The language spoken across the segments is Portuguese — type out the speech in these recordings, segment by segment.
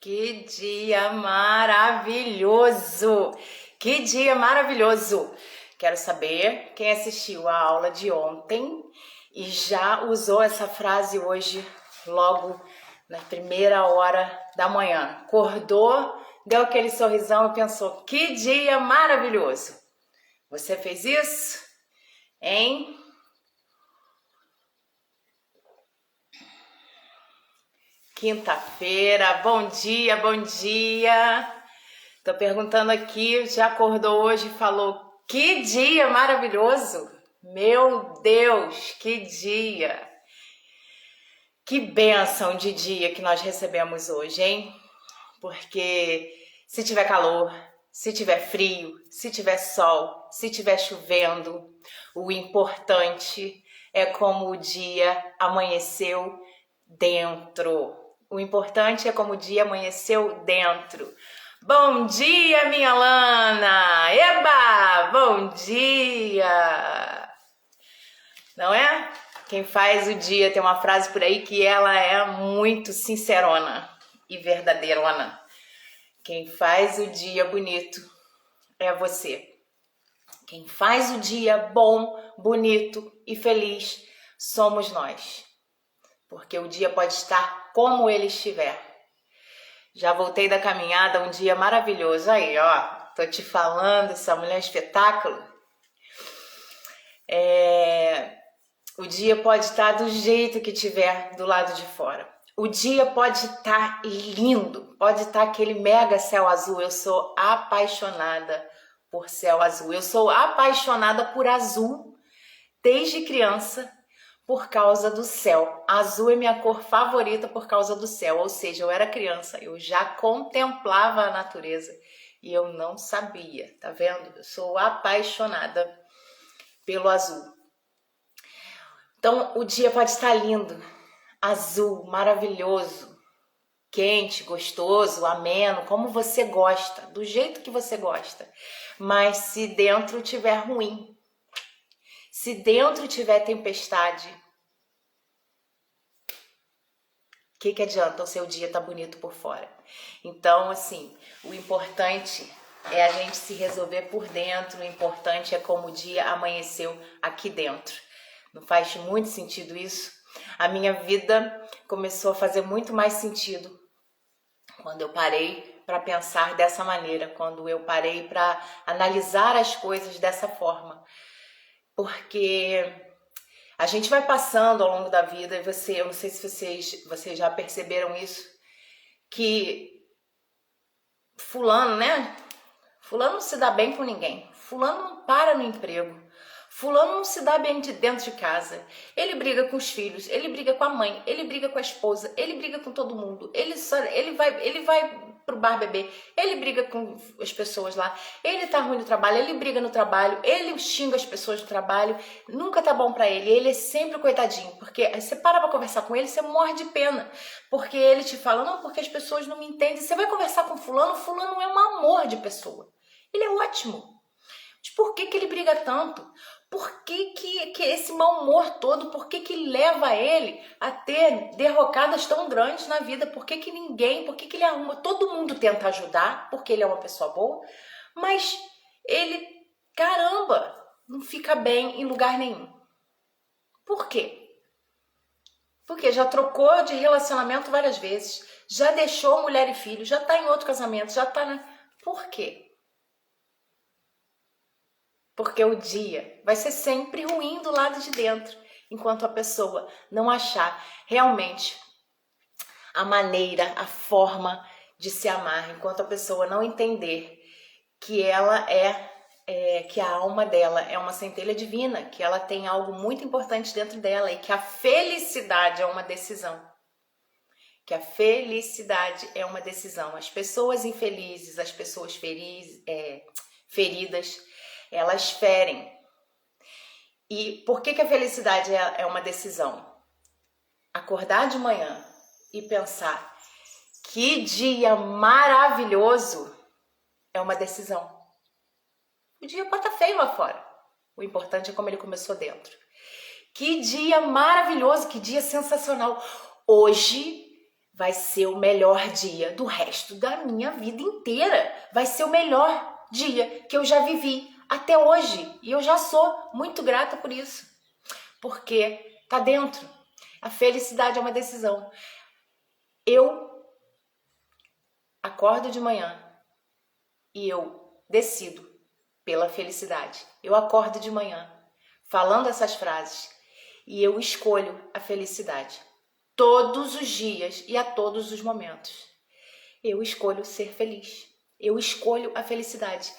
Que dia maravilhoso! Que dia maravilhoso! Quero saber quem assistiu a aula de ontem e já usou essa frase hoje, logo na primeira hora da manhã. Acordou, deu aquele sorrisão e pensou: que dia maravilhoso! Você fez isso? Hein? Quinta-feira, bom dia, bom dia. Tô perguntando aqui, já acordou hoje e falou: que dia maravilhoso! Meu Deus, que dia! Que bênção de dia que nós recebemos hoje, hein? Porque se tiver calor, se tiver frio, se tiver sol, se tiver chovendo, o importante é como o dia amanheceu dentro. O importante é como o dia amanheceu dentro. Bom dia, minha Lana! Eba! Bom dia! Não é? Quem faz o dia, tem uma frase por aí que ela é muito sincerona e verdadeirona. Quem faz o dia bonito é você. Quem faz o dia bom, bonito e feliz somos nós. Porque o dia pode estar como ele estiver. Já voltei da caminhada, um dia maravilhoso. Aí, ó, tô te falando, essa mulher é um espetáculo. O dia pode estar do jeito que tiver do lado de fora. O dia pode estar lindo, pode estar aquele mega céu azul. Eu sou apaixonada por céu azul. Eu sou apaixonada por azul desde criança por causa do céu. Azul é minha cor favorita por causa do céu. Ou seja, eu era criança, eu já contemplava a natureza e eu não sabia, tá vendo? Eu sou apaixonada pelo azul. Então, o dia pode estar lindo, azul, maravilhoso, quente, gostoso, ameno, como você gosta, do jeito que você gosta. Mas se dentro tiver ruim, se dentro tiver tempestade, o que adianta o seu dia estar bonito por fora? Então, assim, o importante é a gente se resolver por dentro, o importante é como o dia amanheceu aqui dentro. Não faz muito sentido isso? A minha vida começou a fazer muito mais sentido quando eu parei para pensar dessa maneira, quando eu parei para analisar as coisas dessa forma. Porque a gente vai passando ao longo da vida e eu não sei se vocês já perceberam isso, que fulano, né? Fulano não se dá bem com ninguém. Fulano não para no emprego. Fulano não se dá bem dentro de casa. Ele briga com os filhos, ele briga com a mãe, ele briga com a esposa, ele briga com todo mundo. Ele vai pro bar beber, ele briga com as pessoas lá. Ele tá ruim no trabalho, ele briga no trabalho, ele xinga as pessoas no trabalho. Nunca tá bom pra ele, ele é sempre coitadinho. Porque você para pra conversar com ele, você morre de pena. Porque ele te fala: não, porque as pessoas não me entendem. Você vai conversar com fulano é um amor de pessoa. Ele é ótimo. Mas por que ele briga tanto? Por que esse mau humor todo, por que leva ele a ter derrocadas tão grandes na vida? Por que ele arruma? Todo mundo tenta ajudar, porque ele é uma pessoa boa, mas ele, caramba, não fica bem em lugar nenhum. Por quê? Porque já trocou de relacionamento várias vezes, já deixou mulher e filho, já tá em outro casamento, já tá... Por quê? Porque o dia vai ser sempre ruim do lado de dentro, enquanto a pessoa não achar realmente a maneira, a forma de se amar, enquanto a pessoa não entender que ela que a alma dela é uma centelha divina, que ela tem algo muito importante dentro dela e que a felicidade é uma decisão. Que a felicidade é uma decisão. As pessoas infelizes, as pessoas feridas, elas ferem. E por que a felicidade é uma decisão? Acordar de manhã e pensar: que dia maravilhoso, é uma decisão. O dia pode estar feio lá fora. O importante é como ele começou dentro. Que dia maravilhoso, que dia sensacional. Hoje vai ser o melhor dia do resto da minha vida inteira. Vai ser o melhor dia que eu já vivi até hoje. E eu já sou muito grata por isso. Porque tá dentro. A felicidade é uma decisão. Eu acordo de manhã e eu decido pela felicidade. Eu acordo de manhã falando essas frases e eu escolho a felicidade. Todos os dias e a todos os momentos. Eu escolho ser feliz. Eu escolho a felicidade.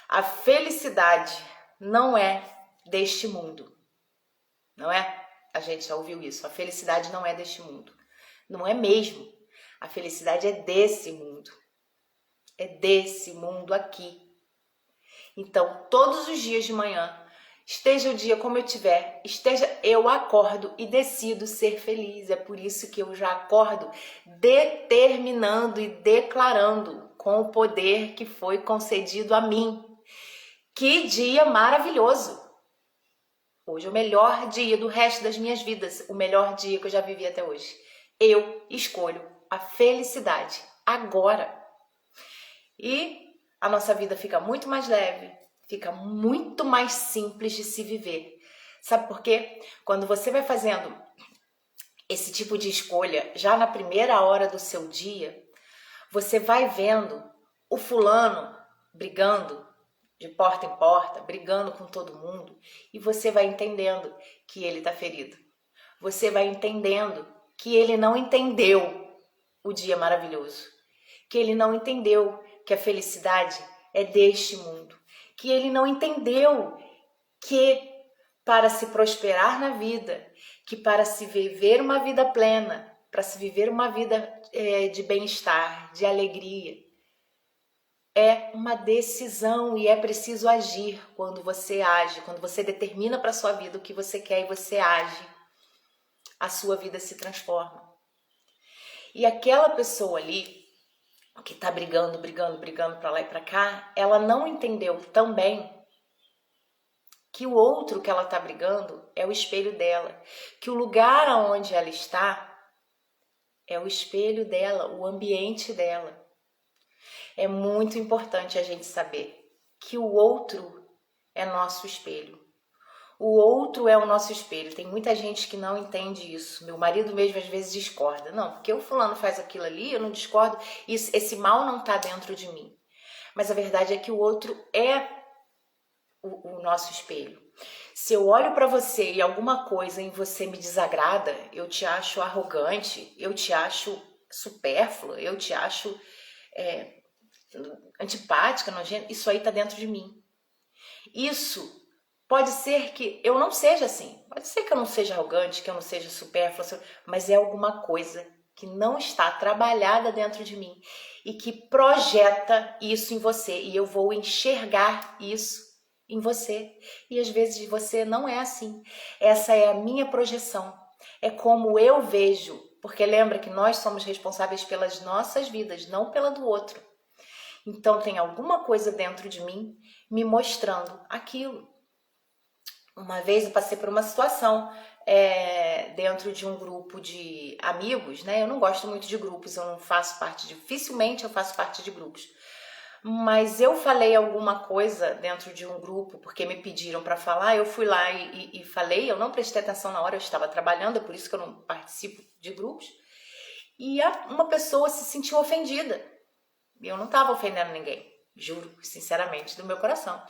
A felicidade não é deste mundo. Não é? A gente já ouviu isso. A felicidade não é deste mundo. Não é mesmo. A felicidade é desse mundo. É desse mundo aqui. Então, todos os dias de manhã, esteja o dia como eu tiver, eu acordo e decido ser feliz. É por isso que eu já acordo determinando e declarando com o poder que foi concedido a mim. Que dia maravilhoso! Hoje é o melhor dia do resto das minhas vidas, o melhor dia que eu já vivi até hoje. Eu escolho a felicidade agora. E a nossa vida fica muito mais leve, fica muito mais simples de se viver. Sabe por quê? Quando você vai fazendo esse tipo de escolha, já na primeira hora do seu dia, você vai vendo o fulano brigando de porta em porta, brigando com todo mundo, e você vai entendendo que ele está ferido. Você vai entendendo que ele não entendeu o dia maravilhoso, que ele não entendeu que a felicidade é deste mundo, que ele não entendeu que para se prosperar na vida, que para se viver uma vida plena, para se viver uma vida de bem-estar, de alegria, é uma decisão e é preciso agir. Quando você age, quando você determina para a sua vida o que você quer e você age, a sua vida se transforma. E aquela pessoa ali, que tá brigando para lá e para cá, ela não entendeu também que o outro que ela tá brigando é o espelho dela, que o lugar onde ela está é o espelho dela, o ambiente dela. É muito importante a gente saber que o outro é nosso espelho. O outro é o nosso espelho. Tem muita gente que não entende isso. Meu marido mesmo às vezes discorda. Não, porque o fulano faz aquilo ali, eu não discordo. Esse mal não está dentro de mim. Mas a verdade é que o outro é o nosso espelho. Se eu olho para você e alguma coisa em você me desagrada, eu te acho arrogante, eu te acho supérflua, eu te acho antipática, nojenta, isso aí está dentro de mim. Isso pode ser que eu não seja assim, pode ser que eu não seja arrogante, que eu não seja supérflua, mas é alguma coisa que não está trabalhada dentro de mim e que projeta isso em você e eu vou enxergar isso em você. E às vezes você não é assim. Essa é a minha projeção, é como eu vejo, porque lembra que nós somos responsáveis pelas nossas vidas, não pela do outro. Então tem alguma coisa dentro de mim me mostrando aquilo. Uma vez eu passei por uma situação dentro de um grupo de amigos, né? Eu não gosto muito de grupos, eu não faço parte dificilmente eu faço parte de grupos. Mas eu falei alguma coisa dentro de um grupo, porque me pediram para falar, eu fui lá e falei, eu não prestei atenção na hora, eu estava trabalhando, é por isso que eu não participo de grupos. E uma pessoa se sentiu ofendida. Eu não estava ofendendo ninguém, juro, sinceramente, do meu coração.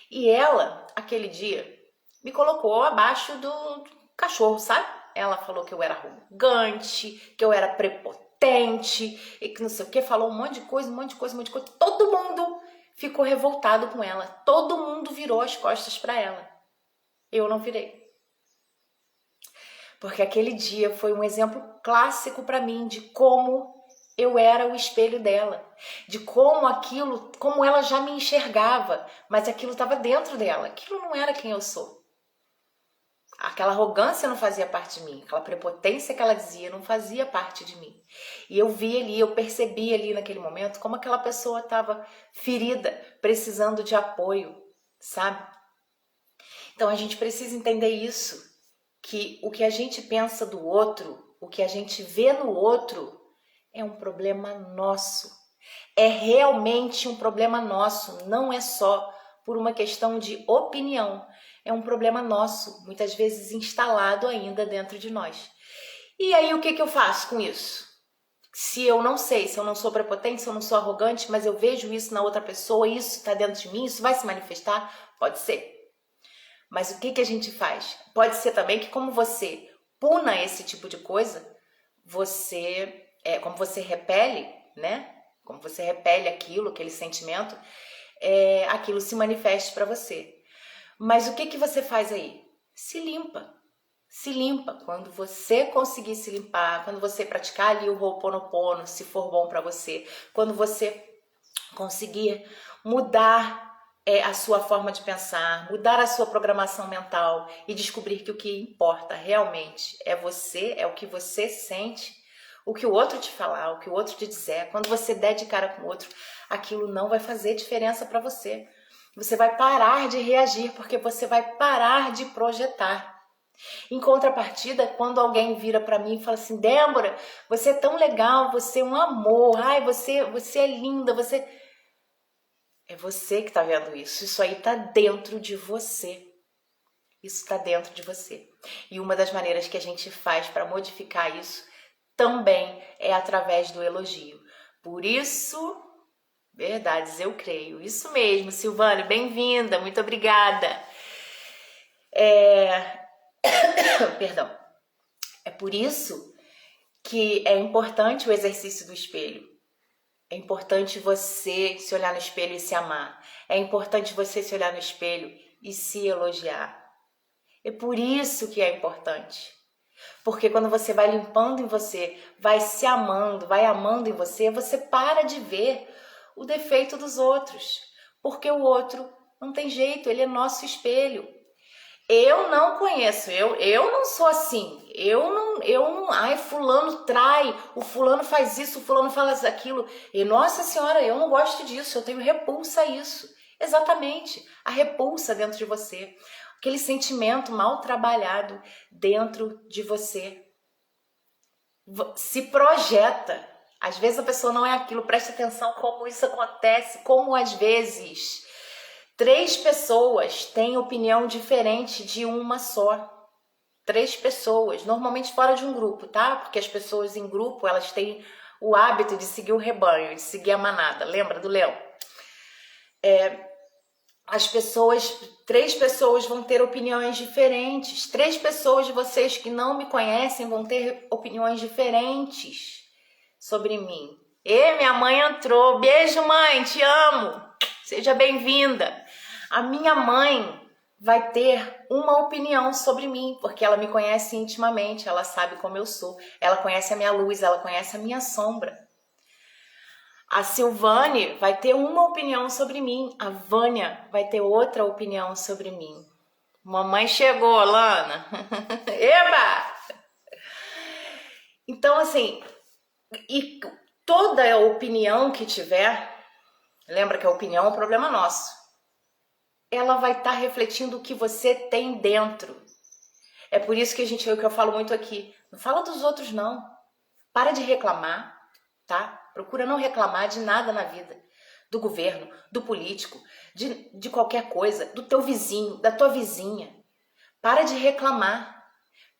E ela, aquele dia, me colocou abaixo do cachorro, sabe? Ela falou que eu era arrogante, que eu era prepotente, e que não sei o que, falou um monte de coisa. Todo mundo ficou revoltado com ela, todo mundo virou as costas para ela. Eu não virei. Porque aquele dia foi um exemplo clássico para mim de como eu era o espelho dela, de como ela já me enxergava, mas aquilo estava dentro dela, aquilo não era quem eu sou. Aquela arrogância não fazia parte de mim, aquela prepotência que ela dizia não fazia parte de mim. E eu vi ali, eu percebi ali naquele momento como aquela pessoa estava ferida, precisando de apoio, sabe? Então a gente precisa entender isso, que o que a gente pensa do outro, o que a gente vê no outro, é um problema nosso. É realmente um problema nosso, não é só por uma questão de opinião. É um problema nosso, muitas vezes instalado ainda dentro de nós. E aí o que eu faço com isso? Se eu não sei, se eu não sou prepotente, se eu não sou arrogante, mas eu vejo isso na outra pessoa, isso está dentro de mim, isso vai se manifestar? Pode ser. Mas o que a gente faz? Pode ser também que como você puna esse tipo de coisa, como você repele, né? Como você repele aquilo, aquele sentimento, aquilo se manifeste para você. Mas o que você faz aí? Se limpa. Se limpa. Quando você conseguir se limpar, quando você praticar ali o Ho'oponopono, se for bom para você, quando você conseguir mudar a sua forma de pensar, mudar a sua programação mental e descobrir que o que importa realmente é você, é o que você sente, o que o outro te falar, o que o outro te dizer. Quando você der de cara com o outro, aquilo não vai fazer diferença para você. Você vai parar de reagir porque você vai parar de projetar. Em contrapartida, quando alguém vira para mim e fala assim: Débora, você é tão legal, você é um amor, ai, você é linda, você... É você que está vendo isso. Isso aí está dentro de você. Isso está dentro de você. E uma das maneiras que a gente faz para modificar isso também é através do elogio. Por isso, verdades, eu creio. Isso mesmo, Silvana, bem-vinda, muito obrigada. Perdão. É por isso que é importante o exercício do espelho. É importante você se olhar no espelho e se amar. É importante você se olhar no espelho e se elogiar. É por isso que é importante. Porque quando você vai limpando em você, vai se amando, vai amando em você, você para de ver o defeito dos outros. Porque o outro não tem jeito, ele é nosso espelho. Eu não conheço, eu não sou assim, eu não, ai, fulano trai, o fulano faz isso, o fulano faz aquilo, e nossa senhora, eu não gosto disso, eu tenho repulsa a isso. Exatamente, a repulsa dentro de você, aquele sentimento mal trabalhado dentro de você, se projeta. Às vezes a pessoa não é aquilo, preste atenção como isso acontece, como às vezes 3 pessoas têm opinião diferente de uma só. 3 pessoas, normalmente fora de um grupo, tá? Porque as pessoas em grupo, elas têm o hábito de seguir o rebanho, de seguir a manada. Lembra do leão? 3 pessoas vão ter opiniões diferentes. 3 pessoas de vocês que não me conhecem vão ter opiniões diferentes sobre mim. E minha mãe entrou. Beijo, mãe, te amo. Seja bem-vinda. A minha mãe vai ter uma opinião sobre mim, porque ela me conhece intimamente, ela sabe como eu sou, ela conhece a minha luz, ela conhece a minha sombra. A Silvane vai ter uma opinião sobre mim, a Vânia vai ter outra opinião sobre mim. Mamãe chegou, Lana. Eba! Então, assim, e toda a opinião que tiver, lembra que a opinião é um problema nosso. Ela vai estar refletindo o que você tem dentro. É por isso que que eu falo muito aqui. Não fala dos outros, não. Para de reclamar, tá? Procura não reclamar de nada na vida. Do governo, do político, de qualquer coisa, do teu vizinho, da tua vizinha. Para de reclamar.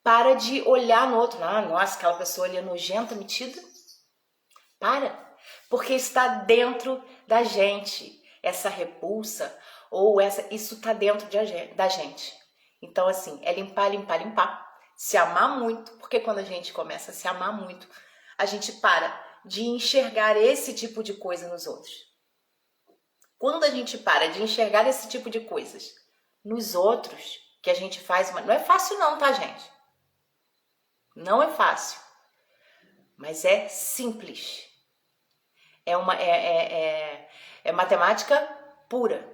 Para de olhar no outro. Ah, nossa, aquela pessoa ali é nojenta, metida. Para. Porque está dentro da gente. Essa repulsa ou isso tá dentro da gente. Então, assim, é limpar, limpar, limpar. Se amar muito, porque quando a gente começa a se amar muito, a gente para de enxergar esse tipo de coisa nos outros. Quando a gente para de enxergar esse tipo de coisas nos outros, que a gente faz... Não é fácil não, tá, gente? Não é fácil. Mas é simples. É matemática pura.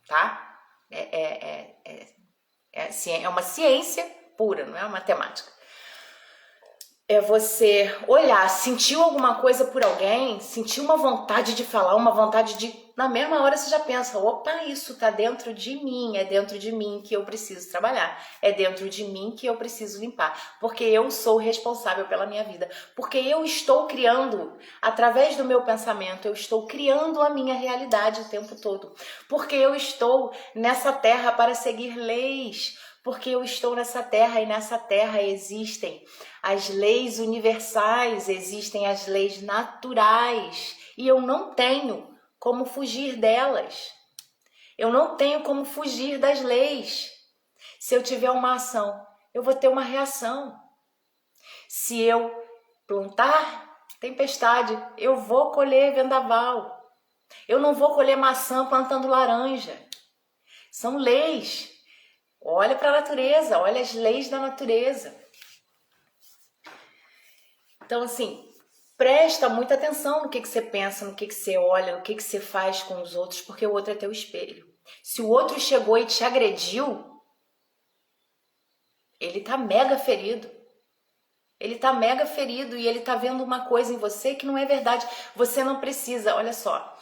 Tá? É uma ciência pura, não é uma matemática. é você olhar, sentiu alguma coisa por alguém, sentiu uma vontade de falar, uma vontade de... Na mesma hora você já pensa, opa, isso tá dentro de mim, é dentro de mim que eu preciso trabalhar, é dentro de mim que eu preciso limpar, porque eu sou responsável pela minha vida, porque eu estou criando, através do meu pensamento, eu estou criando a minha realidade o tempo todo, porque eu estou nessa terra para seguir leis, porque eu estou nessa terra e nessa terra existem as leis universais, existem as leis naturais e eu não tenho como fugir delas. Eu não tenho como fugir das leis. Se eu tiver uma ação, eu vou ter uma reação. Se eu plantar tempestade, eu vou colher vendaval. Eu não vou colher maçã plantando laranja. São leis. Olha para a natureza, olha as leis da natureza. Então, assim, presta muita atenção no que você pensa, no que você olha, no que você faz com os outros, porque o outro é teu espelho. Se o outro chegou e te agrediu, ele tá mega ferido. Ele tá mega ferido e ele tá vendo uma coisa em você que não é verdade. Você não precisa, olha só.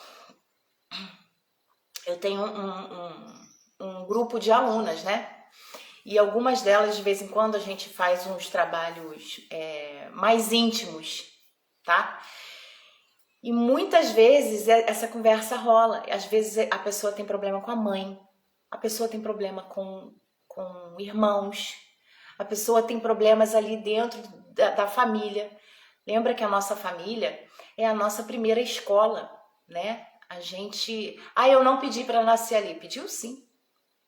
Eu tenho um grupo de alunas, né? E algumas delas, de vez em quando, a gente faz uns trabalhos mais íntimos, tá? E muitas vezes essa conversa rola. Às vezes a pessoa tem problema com a mãe, a pessoa tem problema com irmãos, a pessoa tem problemas ali dentro da família. Lembra que a nossa família é a nossa primeira escola, né? A gente... Ah, eu não pedi para nascer ali. Pediu sim.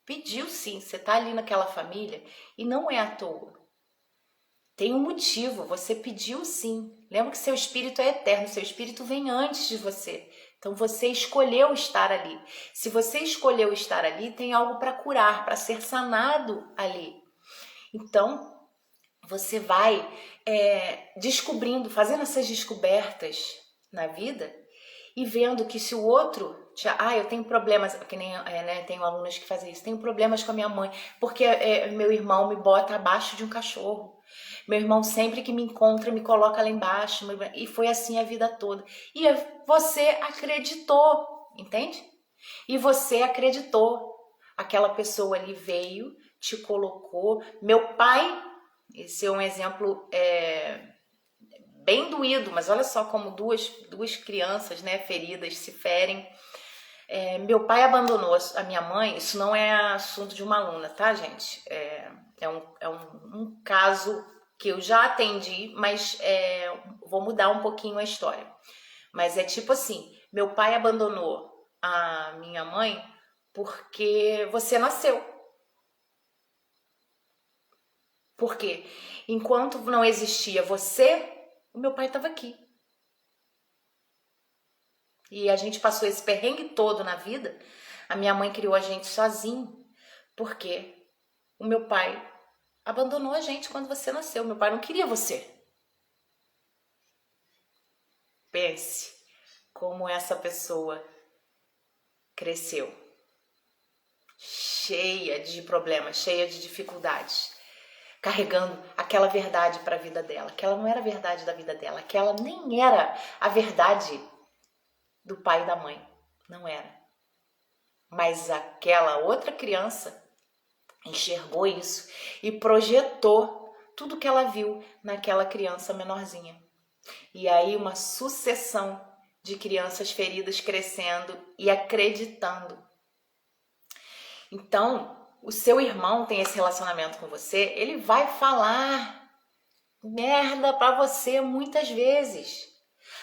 Pediu sim. Você tá ali naquela família e não é à toa. Tem um motivo, você pediu sim. Lembra que seu espírito é eterno, seu espírito vem antes de você. Então você escolheu estar ali. Se você escolheu estar ali, tem algo para curar, para ser sanado ali. Então você vai descobrindo, fazendo essas descobertas na vida e vendo que se o outro... eu tenho problemas, que nem tenho alunos que fazem isso, tenho problemas com a minha mãe, porque meu irmão me bota abaixo de um cachorro. Meu irmão sempre que me encontra me coloca lá embaixo, e foi assim a vida toda. E você acreditou, entende? E você acreditou. Aquela pessoa ali veio, te colocou. Meu pai, esse é um exemplo bem doído, mas olha só como duas crianças, né, feridas se ferem. Meu pai abandonou a minha mãe, isso não é assunto de uma aluna, tá, gente? É um caso que eu já atendi, mas vou mudar um pouquinho a história. Mas é tipo assim, meu pai abandonou a minha mãe porque você nasceu. Por quê? Enquanto não existia você, o meu pai estava aqui. E a gente passou esse perrengue todo na vida. A minha mãe criou a gente sozinho, porque o meu pai abandonou a gente quando você nasceu. Meu pai não queria você. Pense como essa pessoa cresceu. Cheia de problemas, cheia de dificuldades. Carregando aquela verdade para a vida dela. Aquela não era a verdade da vida dela. Aquela nem era a verdade do pai e da mãe. Não era. Mas aquela outra criança enxergou isso e projetou tudo que ela viu naquela criança menorzinha. E aí uma sucessão de crianças feridas crescendo e acreditando. Então, o seu irmão tem esse relacionamento com você, ele vai falar merda pra você muitas vezes.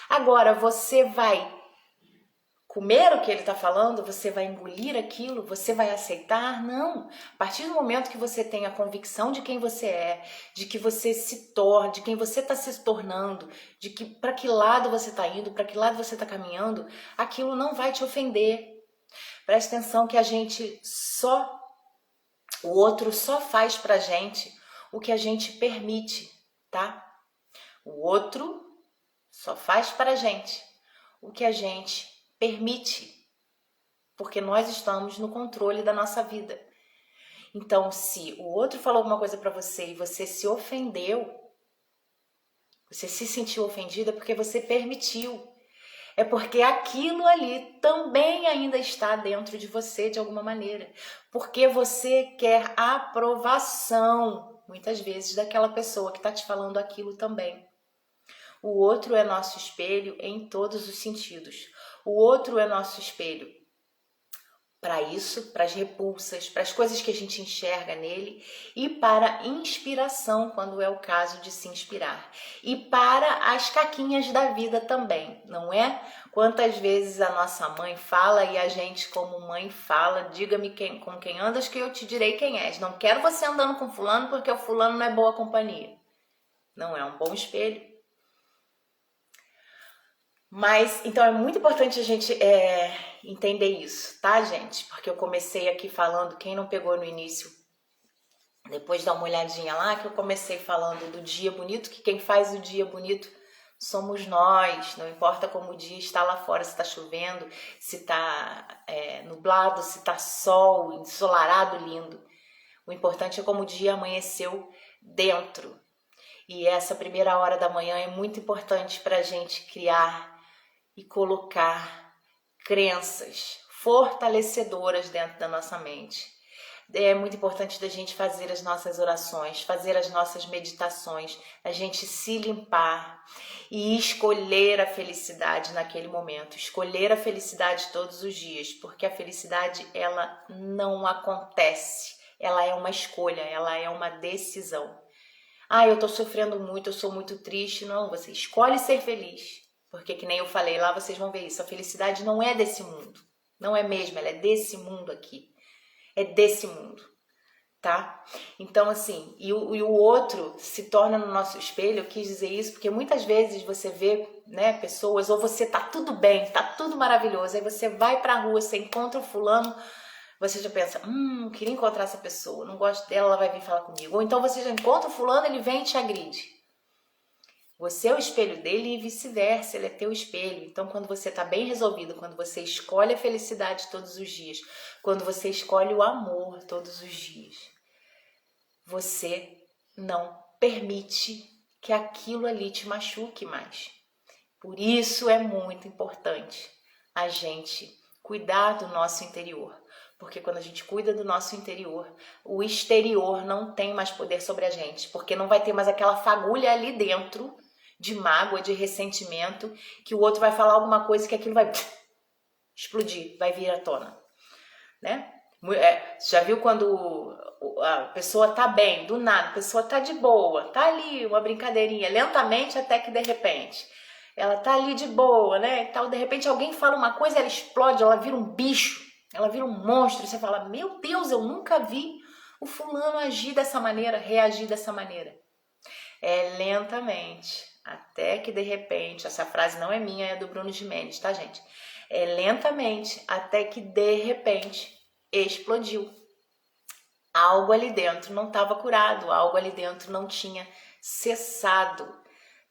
Agora, você vai comer o que ele está falando? Você vai engolir aquilo? Você vai aceitar? Não. A partir do momento que você tem a convicção de quem você é, de que você se torna, de quem você está se tornando, de que para que lado você está indo, para que lado você está caminhando, aquilo não vai te ofender. Preste atenção que o outro só faz pra gente o que a gente permite, tá? O outro só faz pra gente o que a gente permite, porque nós estamos no controle da nossa vida. Então, se o outro falou alguma coisa pra você e você se ofendeu, Você se sentiu ofendida porque você permitiu. É porque aquilo ali também ainda está dentro de você de alguma maneira. Porque você quer aprovação, muitas vezes, daquela pessoa que está te falando aquilo também. O outro é nosso espelho em todos os sentidos. O outro é nosso espelho para isso, para as repulsas, para as coisas que a gente enxerga nele e para inspiração, quando é o caso de se inspirar. E para as caquinhas da vida também, não é? Quantas vezes a nossa mãe fala e a gente como mãe fala, diga-me com quem andas que eu te direi quem és. Não quero você andando com fulano porque o fulano não é boa companhia. Não é um bom espelho. Mas, então é muito importante a gente entender isso, tá, gente? Porque eu comecei aqui falando, quem não pegou no início, depois dá uma olhadinha lá, que eu comecei falando do dia bonito, que quem faz o dia bonito somos nós, não importa como o dia está lá fora, se está chovendo, se está nublado, se está sol, ensolarado, lindo. O importante é como o dia amanheceu dentro. E essa primeira hora da manhã é muito importante para a gente criar e colocar crenças fortalecedoras dentro da nossa mente. É muito importante da gente fazer as nossas orações, fazer as nossas meditações, a gente se limpar e escolher a felicidade naquele momento, escolher a felicidade todos os dias, porque a felicidade ela não acontece, ela é uma escolha, ela é uma decisão. Eu tô sofrendo muito, eu sou muito triste. Não, você escolhe ser feliz. Porque que nem eu falei lá, vocês vão ver isso. A felicidade não é desse mundo. Não é mesmo, ela é desse mundo aqui. É desse mundo, tá? Então assim, e o outro se torna no nosso espelho. Eu quis dizer isso porque muitas vezes você vê, né, pessoas, ou você tá tudo bem, tá tudo maravilhoso. Aí você vai pra rua, você encontra o fulano, você já pensa, queria encontrar essa pessoa, não gosto dela, ela vai vir falar comigo. Ou então você já encontra o fulano, ele vem e te agride. Você é o espelho dele e vice-versa, ele é teu espelho. Então, quando você está bem resolvido, quando você escolhe a felicidade todos os dias, quando você escolhe o amor todos os dias, você não permite que aquilo ali te machuque mais. Por isso é muito importante a gente cuidar do nosso interior. Porque quando a gente cuida do nosso interior, o exterior não tem mais poder sobre a gente. Porque não vai ter mais aquela fagulha ali dentro de mágoa, de ressentimento, que o outro vai falar alguma coisa que aquilo vai explodir, vai vir à tona, né? Já viu quando a pessoa tá bem, do nada, a pessoa tá de boa, tá ali uma brincadeirinha, lentamente até que de repente, ela tá ali de boa, né? Então, de repente alguém fala uma coisa, ela explode, ela vira um bicho, ela vira um monstro, você fala, meu Deus, eu nunca vi o fulano agir dessa maneira, reagir dessa maneira. É lentamente, até que de repente, essa frase não é minha, é do Bruno Gimenez, tá, gente? É lentamente, até que de repente explodiu. Algo ali dentro não estava curado, algo ali dentro não tinha cessado,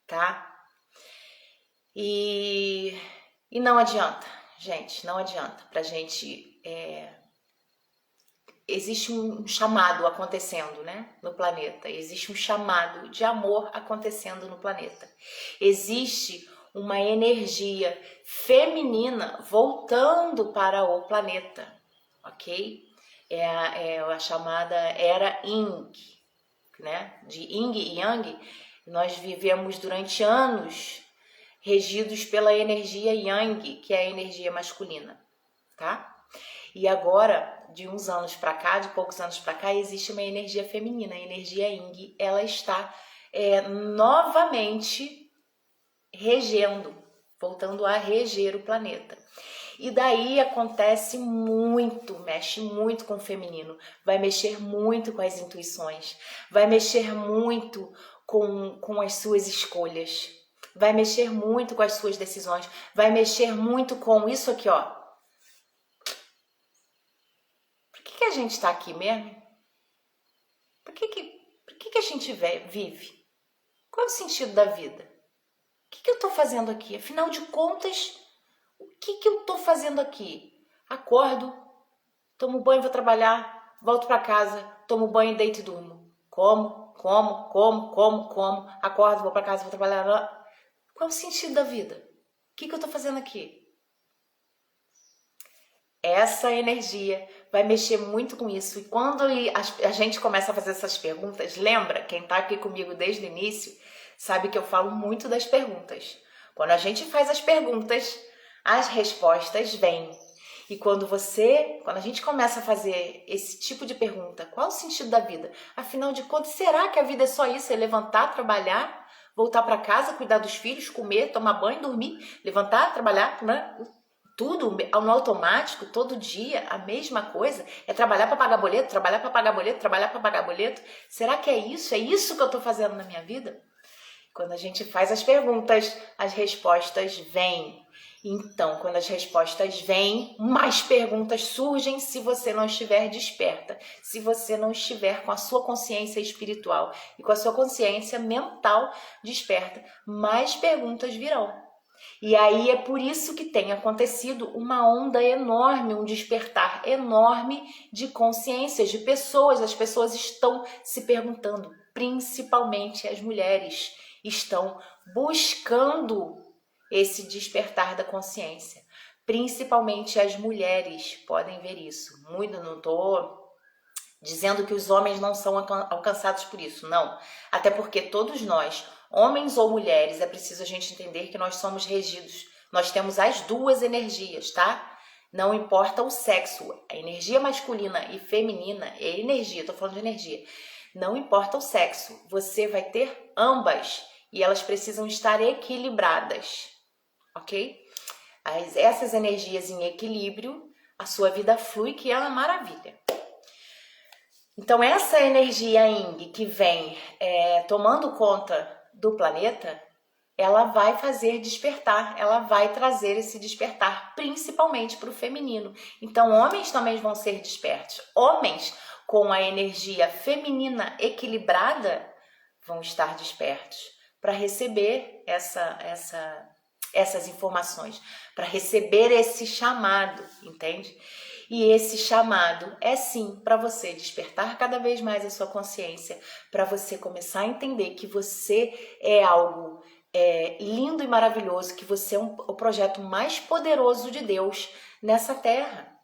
tá? E não adianta, gente, não adianta pra gente... Existe um chamado acontecendo, né, no planeta. Existe um chamado de amor acontecendo no planeta. Existe uma energia feminina voltando para o planeta, ok? É a chamada Era Yin, né? De Yin e Yang. Nós vivemos durante anos regidos pela energia Yang, que é a energia masculina, tá? E agora, de uns anos para cá, de poucos anos para cá, existe uma energia feminina, a energia Yin. Ela está novamente regendo, voltando a reger o planeta. E daí acontece muito, mexe muito com o feminino, vai mexer muito com as intuições, vai mexer muito com as suas escolhas, vai mexer muito com as suas decisões, vai mexer muito com isso aqui, ó. Por que a gente está aqui mesmo? Por que a gente vive? Qual é o sentido da vida? O que eu estou fazendo aqui? Afinal de contas, o que eu estou fazendo aqui? Acordo, tomo banho, vou trabalhar, volto para casa, tomo banho, deito e durmo. Como, acordo, vou para casa, vou trabalhar. Qual é o sentido da vida? O que eu tô fazendo aqui? Essa energia vai mexer muito com isso. E quando a gente começa a fazer essas perguntas, lembra, quem tá aqui comigo desde o início, sabe que eu falo muito das perguntas. Quando a gente faz as perguntas, as respostas vêm. E quando a gente começa a fazer esse tipo de pergunta, qual o sentido da vida? Afinal de contas, será que a vida é só isso? É levantar, trabalhar, voltar para casa, cuidar dos filhos, comer, tomar banho, dormir, levantar, trabalhar, né? Tudo no automático, todo dia, a mesma coisa? É trabalhar para pagar boleto, trabalhar para pagar boleto, trabalhar para pagar boleto? Será que é isso? É isso que eu estou fazendo na minha vida? Quando a gente faz as perguntas, as respostas vêm. Então, quando as respostas vêm, mais perguntas surgem se você não estiver desperta, se você não estiver com a sua consciência espiritual e com a sua consciência mental desperta, mais perguntas virão. E aí é por isso que tem acontecido uma onda enorme, um despertar enorme de consciências, de pessoas. As pessoas estão se perguntando, principalmente as mulheres, estão buscando esse despertar da consciência. Principalmente as mulheres podem ver isso. Muito, não estou dizendo que os homens não são alcançados por isso, não. Até porque todos nós, homens ou mulheres, é preciso a gente entender que nós somos regidos. Nós temos as duas energias, tá? Não importa o sexo. A energia masculina e feminina é energia, estou falando de energia. Não importa o sexo, você vai ter ambas e elas precisam estar equilibradas, ok? Essas energias em equilíbrio, a sua vida flui, que é uma maravilha. Então, essa energia Yin que vem tomando conta do planeta, ela vai fazer despertar, ela vai trazer esse despertar, principalmente para o feminino. Então, homens também vão ser despertos. Homens com a energia feminina equilibrada vão estar despertos para receber essas informações, para receber esse chamado, entende? E esse chamado é sim para você despertar cada vez mais a sua consciência, para você começar a entender que você é algo lindo e maravilhoso, que você é o projeto mais poderoso de Deus nessa terra.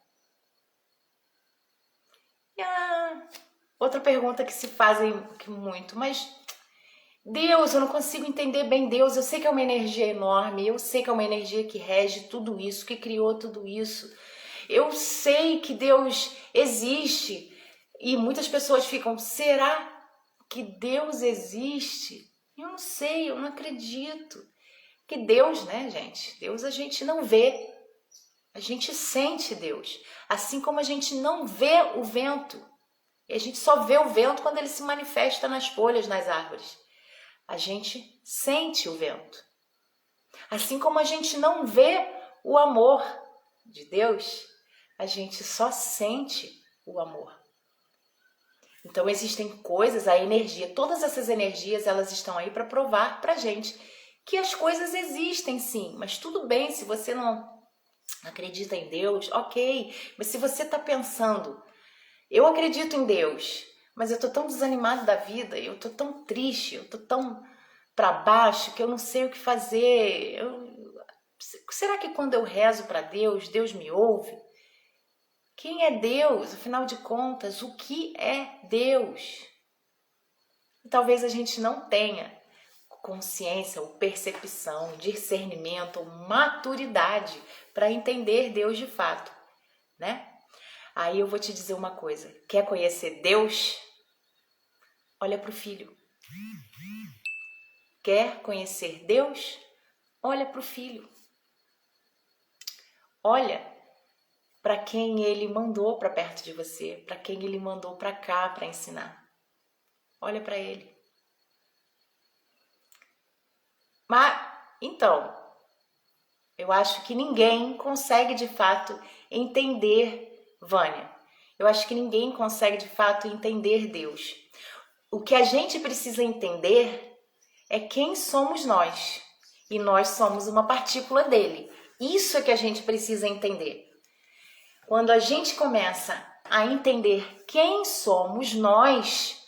E outra pergunta que se fazem muito, mas Deus, eu não consigo entender bem Deus, eu sei que é uma energia enorme, eu sei que é uma energia que rege tudo isso, que criou tudo isso. Eu sei que Deus existe e muitas pessoas ficam, será que Deus existe? Eu não sei, eu não acredito. Que Deus, né, gente? Deus a gente não vê, a gente sente Deus. Assim como a gente não vê o vento, e a gente só vê o vento quando ele se manifesta nas folhas, nas árvores. A gente sente o vento. Assim como a gente não vê o amor de Deus, a gente só sente o amor. Então existem coisas, a energia, todas essas energias, elas estão aí para provar pra gente que as coisas existem sim, mas tudo bem se você não acredita em Deus, ok, mas se você está pensando, eu acredito em Deus, mas eu tô tão desanimado da vida, eu tô tão triste, eu tô tão para baixo que eu não sei o que fazer, será que quando eu rezo para Deus, Deus me ouve? Quem é Deus? Afinal de contas, o que é Deus? E talvez a gente não tenha consciência, ou percepção, discernimento, ou maturidade para entender Deus de fato, né? Aí eu vou te dizer uma coisa, quer conhecer Deus? Olha para o Filho. Quer conhecer Deus? Olha para o Filho. Olha para quem Ele mandou para perto de você, para quem Ele mandou para cá para ensinar. Olha para Ele. Mas, então, eu acho que ninguém consegue de fato entender, Vânia. Eu acho que ninguém consegue de fato entender Deus. O que a gente precisa entender é quem somos nós. E nós somos uma partícula dele. Isso é que a gente precisa entender. Quando a gente começa a entender quem somos nós,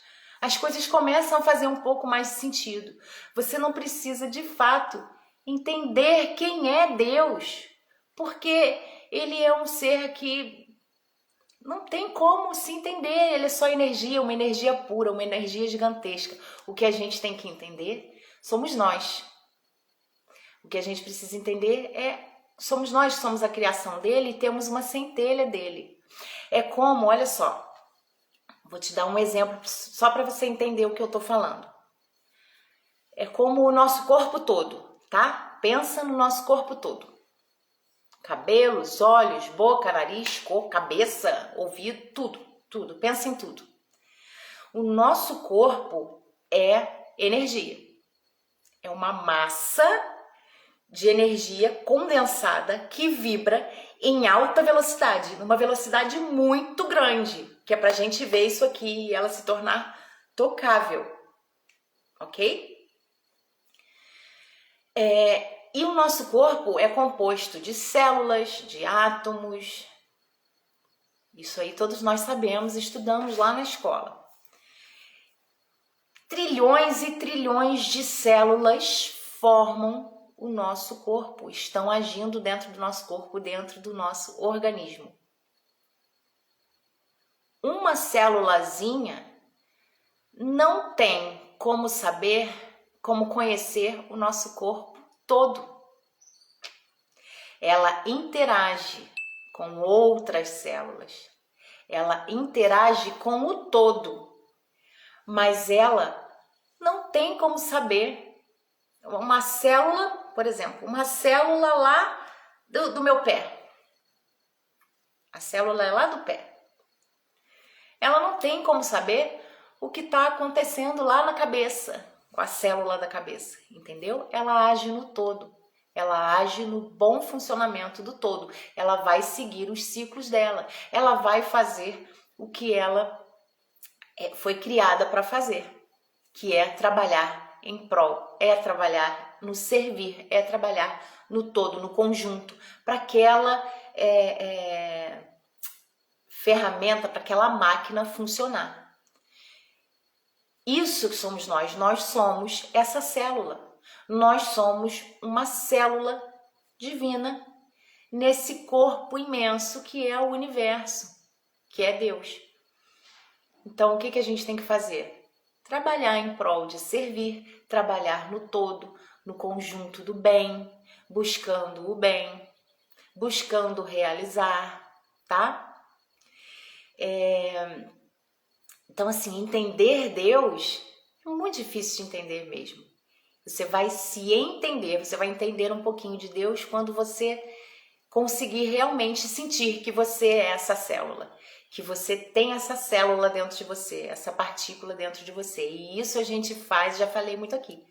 as coisas começam a fazer um pouco mais de sentido. Você não precisa, de fato, entender quem é Deus, porque ele é um ser que não tem como se entender, ele é só energia, uma energia pura, uma energia gigantesca. O que a gente tem que entender somos nós. O que a gente precisa entender somos nós, somos a criação dele e temos uma centelha dele. É como, olha só, vou te dar um exemplo só para você entender o que eu estou falando. É como o nosso corpo todo, tá? Pensa no nosso corpo todo. Cabelos, olhos, boca, nariz, cor, cabeça, ouvido, tudo. Pensa em tudo. O nosso corpo é energia. É uma massa de energia condensada que vibra em alta velocidade, numa velocidade muito grande, que é pra gente ver isso aqui e ela se tornar tocável, ok? E o nosso corpo é composto de células, de átomos. Isso aí todos nós sabemos, estudamos lá na escola. Trilhões e trilhões de células formam o nosso corpo, estão agindo dentro do nosso corpo, dentro do nosso organismo. Uma célulazinha não tem como saber, como conhecer o nosso corpo todo. Ela interage com outras células, ela interage com o todo, mas ela não tem como saber. Uma célula, por exemplo, uma célula lá do meu pé, a célula é lá do pé, ela não tem como saber o que está acontecendo lá na cabeça, com a célula da cabeça, entendeu? Ela age no todo. Ela age no bom funcionamento do todo. Ela vai seguir os ciclos dela. Ela vai fazer o que ela foi criada para fazer, que é trabalhar em prol, é trabalhar no servir, é trabalhar no todo, no conjunto, para aquela ferramenta, para aquela máquina funcionar. Isso que somos nós somos essa célula. Nós somos uma célula divina nesse corpo imenso que é o universo, que é Deus. Então, o que a gente tem que fazer? Trabalhar em prol de servir, trabalhar no todo, no conjunto do bem, buscando o bem, buscando realizar, tá? Então, assim, entender Deus é muito difícil de entender mesmo. Você vai se entender, você vai entender um pouquinho de Deus quando você conseguir realmente sentir que você é essa célula, que você tem essa célula dentro de você, essa partícula dentro de você. E isso a gente faz, já falei muito aqui,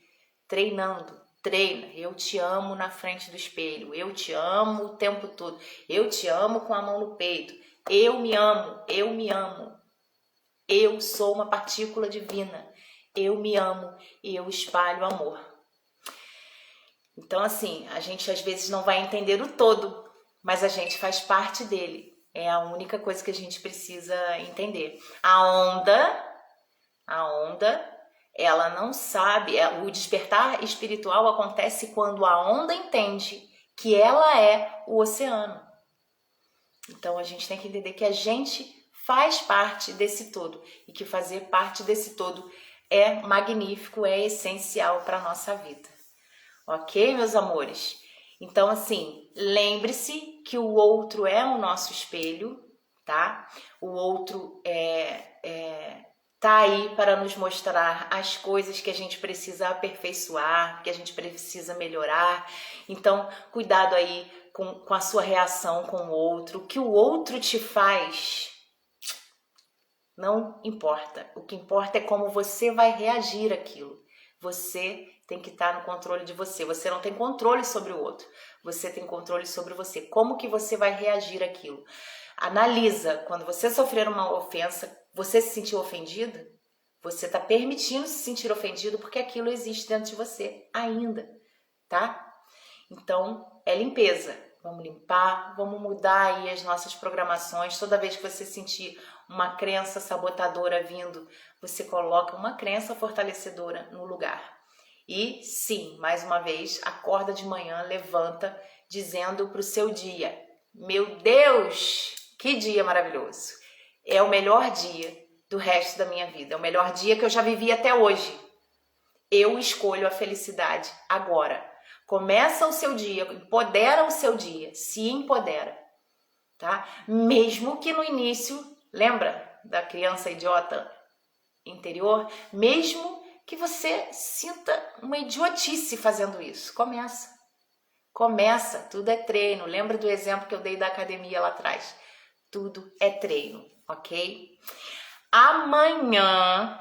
treinando. Treina, eu te amo na frente do espelho, eu te amo o tempo todo, eu te amo com a mão no peito, eu me amo, eu me amo. Eu sou uma partícula divina, eu me amo e eu espalho amor. Então, assim, a gente às vezes não vai entender o todo, mas a gente faz parte dele. É a única coisa que a gente precisa entender. A onda, ela não sabe, o despertar espiritual acontece quando a onda entende que ela é o oceano. Então, a gente tem que entender que a gente faz parte desse todo e que fazer parte desse todo é magnífico, é essencial para a nossa vida. Ok, meus amores? Então, assim, lembre-se que o outro é o nosso espelho, tá? O outro tá aí para nos mostrar as coisas que a gente precisa aperfeiçoar, que a gente precisa melhorar. Então, cuidado aí com a sua reação com o outro. O que o outro te faz não importa. O que importa é como você vai reagir àquilo. Você tem que estar no controle de você. Você não tem controle sobre o outro. Você tem controle sobre você. Como que você vai reagir àquilo? Analisa. Quando você sofrer uma ofensa, você se sentiu ofendida? Você está permitindo se sentir ofendido porque aquilo existe dentro de você ainda, tá? Então, é limpeza. vamos limpar, vamos mudar aí as nossas programações. Toda vez que você sentir uma crença sabotadora vindo, você coloca uma crença fortalecedora no lugar. E sim, mais uma vez, acorda de manhã, levanta, dizendo para o seu dia: meu Deus, que dia maravilhoso! É o melhor dia do resto da minha vida, é o melhor dia que eu já vivi até hoje. Eu escolho a felicidade agora. Começa o seu dia, empodera o seu dia, se empodera, tá? Mesmo que no início, lembra da criança idiota interior? Mesmo que você sinta uma idiotice fazendo isso, começa, tudo é treino. Lembra do exemplo que eu dei da academia lá atrás? Tudo é treino, ok? Amanhã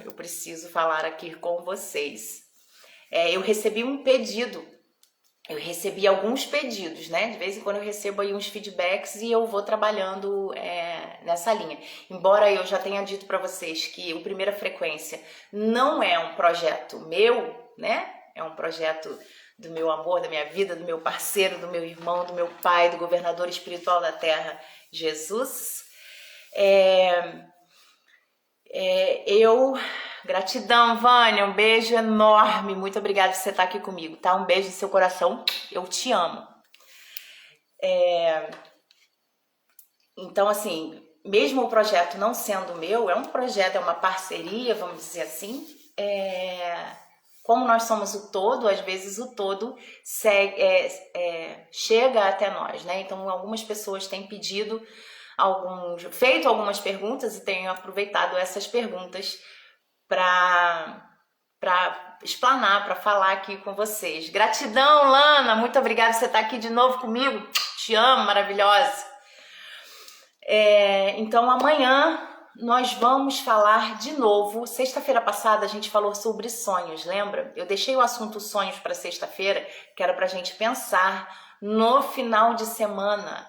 eu preciso falar aqui com vocês. Eu recebi um pedido, eu recebi alguns pedidos, né? De vez em quando eu recebo aí uns feedbacks e eu vou trabalhando nessa linha. Embora eu já tenha dito para vocês que o Primeira Frequência não é um projeto meu, né? É um projeto do meu amor, da minha vida, do meu parceiro, do meu irmão, do meu pai, do governador espiritual da Terra, Jesus. Gratidão, Vânia, um beijo enorme, muito obrigada por você estar aqui comigo, tá? Um beijo no seu coração, eu te amo. Então, assim, mesmo o projeto não sendo meu, é um projeto, é uma parceria, vamos dizer assim, como nós somos o todo, às vezes o todo chega até nós, né? Então, algumas pessoas têm pedido, feito algumas perguntas e tenho aproveitado essas perguntas para explanar, para falar aqui com vocês. Gratidão, Lana, muito obrigada por você estar aqui de novo comigo. Te amo, maravilhosa. Então amanhã nós vamos falar de novo. Sexta-feira passada a gente falou sobre sonhos, lembra? Eu deixei o assunto sonhos para sexta-feira, que era para a gente pensar no final de semana.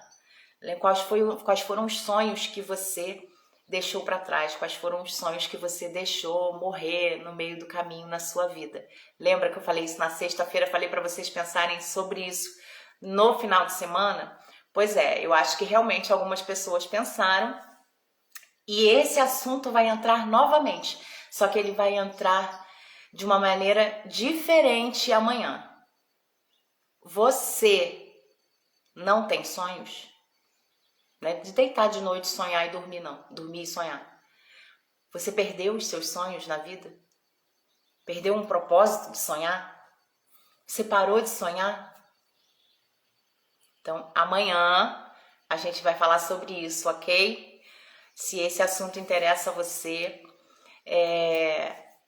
Quais foram os sonhos que você deixou para trás? Quais foram os sonhos que você deixou morrer no meio do caminho na sua vida? Lembra que eu falei isso na sexta-feira? Falei para vocês pensarem sobre isso no final de semana? Pois eu acho que realmente algumas pessoas pensaram e esse assunto vai entrar novamente, só que ele vai entrar de uma maneira diferente amanhã. Você não tem sonhos? Não é de deitar de noite, sonhar e dormir, não. Dormir e sonhar. Você perdeu os seus sonhos na vida? Perdeu um propósito de sonhar? Você parou de sonhar? Então, amanhã a gente vai falar sobre isso, ok? Se esse assunto interessa a você,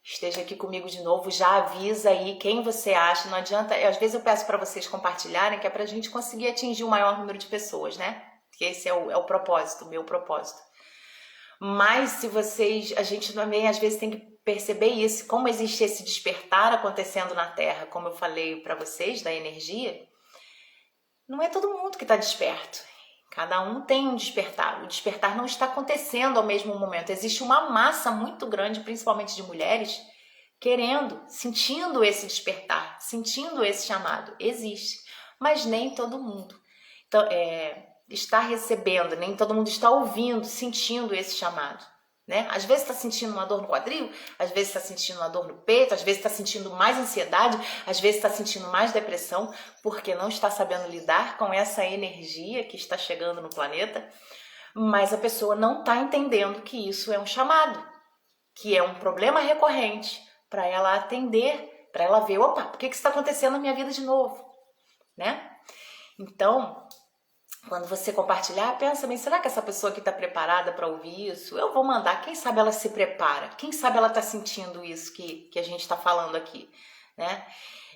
esteja aqui comigo de novo, já avisa aí quem você acha, não adianta, às vezes eu peço para vocês compartilharem, que é pra gente conseguir atingir o maior número de pessoas, né? Porque esse é o propósito, o meu propósito. Mas se a gente também às vezes tem que perceber isso, como existe esse despertar acontecendo na Terra, como eu falei para vocês, da energia, não é todo mundo que está desperto. Cada um tem um despertar. O despertar não está acontecendo ao mesmo momento. Existe uma massa muito grande, principalmente de mulheres, sentindo esse despertar, sentindo esse chamado. Existe, mas nem todo mundo. Então, está recebendo, nem todo mundo está ouvindo, sentindo esse chamado, né? Às vezes está sentindo uma dor no quadril, às vezes está sentindo uma dor no peito, às vezes está sentindo mais ansiedade, às vezes está sentindo mais depressão, porque não está sabendo lidar com essa energia que está chegando no planeta, mas a pessoa não está entendendo que isso é um chamado, que é um problema recorrente para ela atender, para ela ver, opa, por que isso está acontecendo na minha vida de novo, né? Então, quando você compartilhar, pensa bem, será que essa pessoa aqui está preparada para ouvir isso? Eu vou mandar, quem sabe ela se prepara, quem sabe ela está sentindo isso que a gente está falando aqui, né?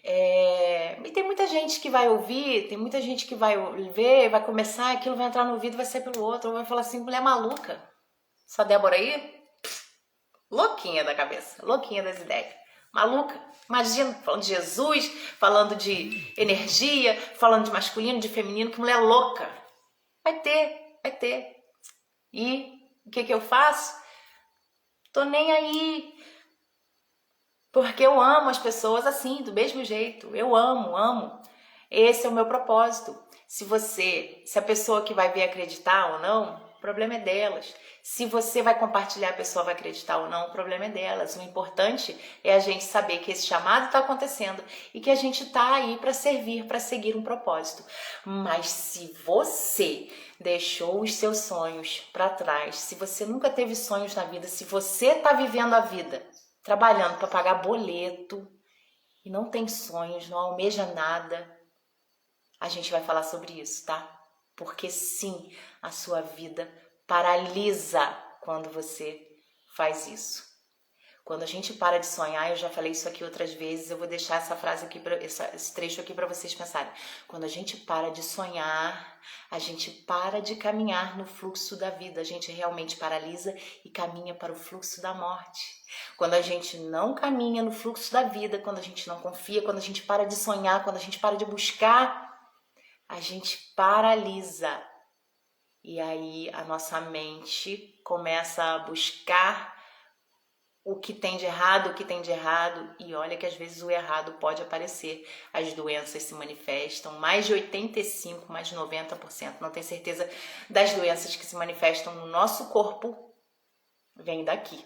E tem muita gente que vai ouvir, tem muita gente que vai ver, vai começar, aquilo vai entrar no ouvido, vai sair pelo outro, vai falar assim, mulher maluca, essa Débora aí, louquinha da cabeça, louquinha das ideias. Maluca, imagina, falando de Jesus, falando de energia, falando de masculino, de feminino, que mulher louca. Vai ter. E o que eu faço? Tô nem aí. Porque eu amo as pessoas assim, do mesmo jeito. Eu amo. Esse é o meu propósito. Se a pessoa que vai ver acreditar ou não, o problema é delas. Se você vai compartilhar, a pessoa vai acreditar ou não, o problema é delas. O importante é a gente saber que esse chamado está acontecendo e que a gente está aí para servir, para seguir um propósito. Mas se você deixou os seus sonhos para trás, se você nunca teve sonhos na vida, se você está vivendo a vida trabalhando para pagar boleto e não tem sonhos, não almeja nada, a gente vai falar sobre isso, tá? Porque sim, a sua vida paralisa quando você faz isso. Quando a gente para de sonhar, eu já falei isso aqui outras vezes, eu vou deixar essa frase aqui, esse trecho aqui para vocês pensarem. Quando a gente para de sonhar, a gente para de caminhar no fluxo da vida, a gente realmente paralisa e caminha para o fluxo da morte. Quando a gente não caminha no fluxo da vida, quando a gente não confia, quando a gente para de sonhar, quando a gente para de buscar, a gente paralisa. E aí a nossa mente começa a buscar o que tem de errado, e olha que às vezes o errado pode aparecer. As doenças se manifestam, mais de 85%, mais de 90%, não tenho certeza, das doenças que se manifestam no nosso corpo, vem daqui.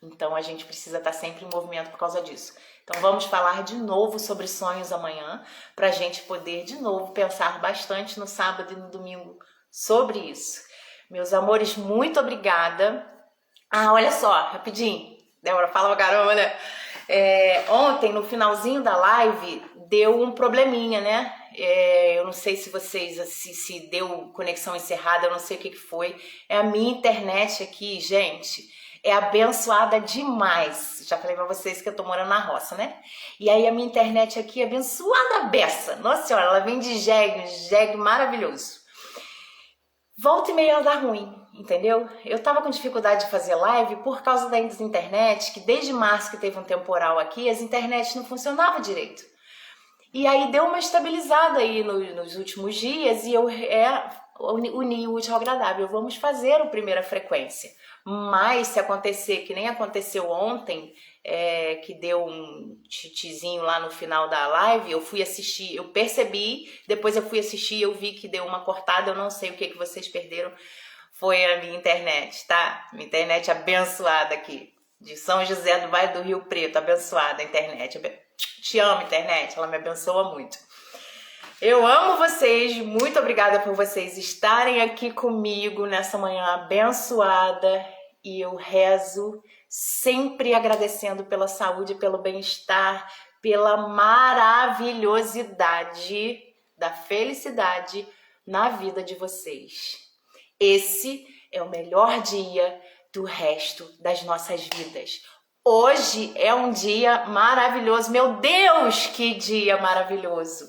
Então a gente precisa estar sempre em movimento por causa disso. Então vamos falar de novo sobre sonhos amanhã, para a gente poder de novo pensar bastante no sábado e no domingo sobre isso. Meus amores, muito obrigada. Olha só, rapidinho. Débora, fala pra caramba, né? Ontem, no finalzinho da live, deu um probleminha, né? Eu não sei se vocês, se deu conexão encerrada, eu não sei o que foi. É a minha internet aqui, gente, é abençoada demais. Já falei pra vocês que eu tô morando na roça, né? E aí a minha internet aqui é abençoada a beça. Nossa senhora, ela vem de jegue maravilhoso. Volta e meia ela dá ruim, entendeu? Eu tava com dificuldade de fazer live por causa da internet, que desde março que teve um temporal aqui, as internets não funcionavam direito. E aí deu uma estabilizada aí nos últimos dias e eu uni o útil ao agradável. Vamos fazer o Primeira Frequência. Mas se acontecer, que nem aconteceu ontem, que deu um titizinho lá no final da live, eu fui assistir, eu percebi, depois eu fui assistir e eu vi que deu uma cortada, eu não sei o que vocês perderam, foi a minha internet, tá? Minha internet abençoada aqui, de São José do Vale do Rio Preto, abençoada a internet. Te amo, internet, ela me abençoa muito. Eu amo vocês, muito obrigada por vocês estarem aqui comigo nessa manhã abençoada, e eu rezo sempre agradecendo pela saúde, pelo bem-estar, pela maravilhosidade da felicidade na vida de vocês. Esse é o melhor dia do resto das nossas vidas. Hoje é um dia maravilhoso, meu Deus, que dia maravilhoso!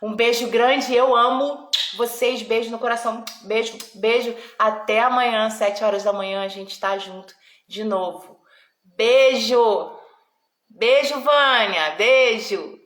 Um beijo grande, eu amo vocês, beijo no coração, beijo, beijo. Até amanhã, 7 horas da manhã, a gente tá junto de novo. Beijo! Beijo, Vânia, beijo!